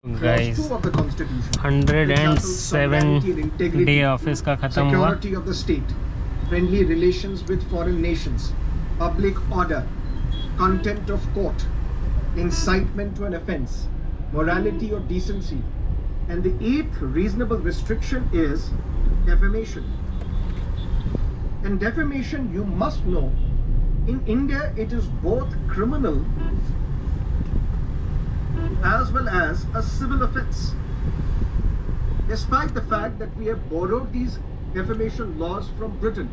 Guys 107 day office का खत्म हुआ। Security of the state, friendly relations with foreign nations, public order, contempt of court, incitement to an offense, morality or decency, and the eighth reasonable restriction is defamation. And defamation, you must know, in India it is both criminal as well as a civil offense. Despite the fact that we have borrowed these defamation laws from Britain,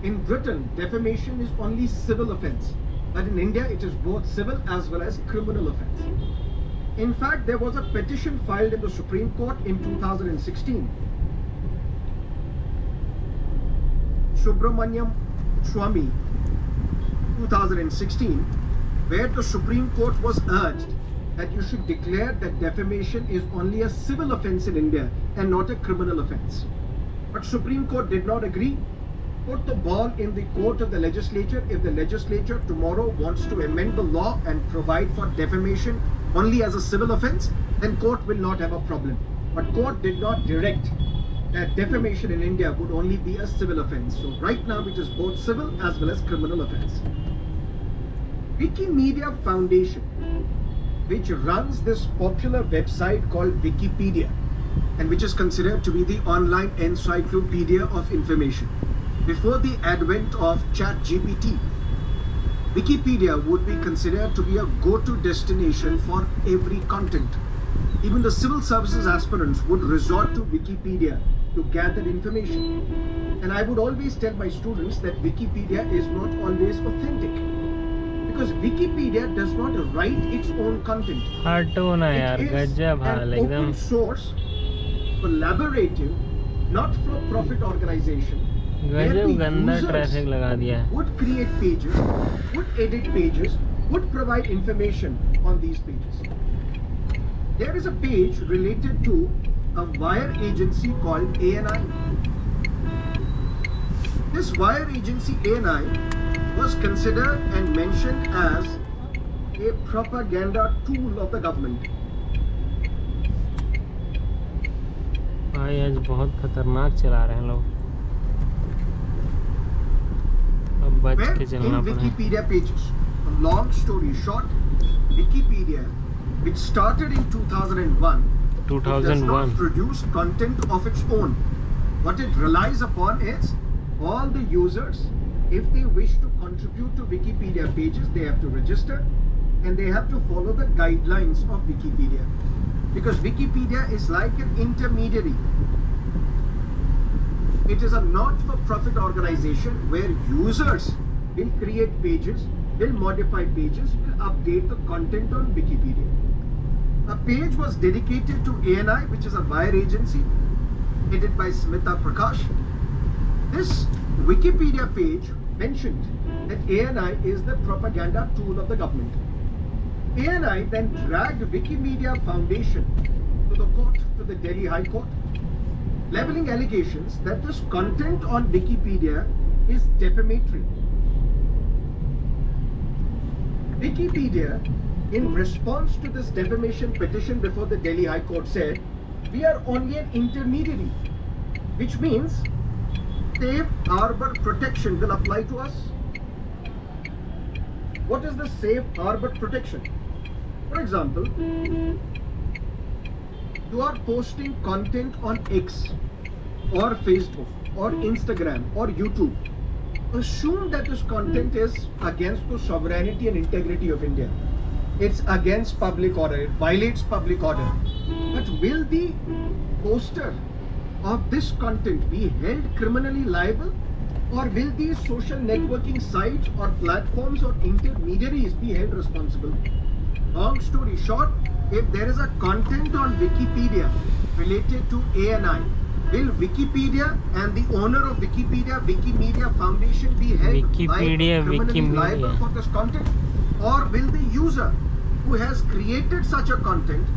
in Britain defamation is only civil offense, but in India it is both civil as well as criminal offense. In fact, there was a petition filed in the Supreme Court in 2016. Subramaniam Swamy 2016, where the Supreme Court was urged that you should declare that defamation is only a civil offense in India and not a criminal offense. But Supreme Court did not agree. Put the ball in the court of the legislature. If the legislature tomorrow wants to amend the law and provide for defamation only as a civil offense, then court will not have a problem. But court did not direct that defamation in India would only be a civil offense. So right now it is both civil as well as criminal offense. Wikimedia Foundation, which runs this popular website called Wikipedia, and which is considered to be the online encyclopedia of information. Before the advent of ChatGPT, Wikipedia would be considered to be a go-to destination for every content. Even the civil services aspirants would resort to Wikipedia to gather information. And I would always tell my students that Wikipedia is not always authentic, because Wikipedia does not write its own content. हटो ना यार, गजब हाल It is an एकदम। open source, collaborative, not-for-profit organization where गजब the गंदा users traffic लगा दिया है। would create pages, would edit pages, would provide information on these pages. There is a page related to a wire agency called ANI. This wire agency ANI was considered and mentioned as a propaganda tool of the government. भाई आज बहुत खतरनाक चला रहे हैं लोग, अब बच Where के चलना in पड़ेगा। Wikipedia pages, a long story short, Wikipedia, which started in 2001, it does 2001 not produce content of its own. What it relies upon is all the users, if they wish to contribute to Wikipedia pages, they have to register and they have to follow the guidelines of Wikipedia, because Wikipedia is like an intermediary. It is a not-for-profit organization where users will create pages, will modify pages, will update the content on Wikipedia. A page was dedicated to ANI, which is a wire agency headed by Smita Prakash. This Wikipedia page mentioned that ANI is the propaganda tool of the government. ANI then dragged Wikimedia Foundation to the court, to the Delhi High Court, leveling allegations that this content on Wikipedia is defamatory. Wikipedia, in response to this defamation petition before the Delhi High Court, said, we are only an intermediary, which means safe harbor protection will apply to us. What is the safe harbor protection? For example, you are posting content on X or Facebook or Instagram or YouTube. Assume that this content is against the sovereignty and integrity of India. It's against public order, it violates public order. But will the poster of this content be held criminally liable, or will these social networking sites or platforms or intermediaries be held responsible? Long story short, if there is a content on Wikipedia related to ANI, will Wikipedia and the owner of Wikipedia, Wikimedia Foundation, be held criminally liable for this content? Or will the user who has created such a content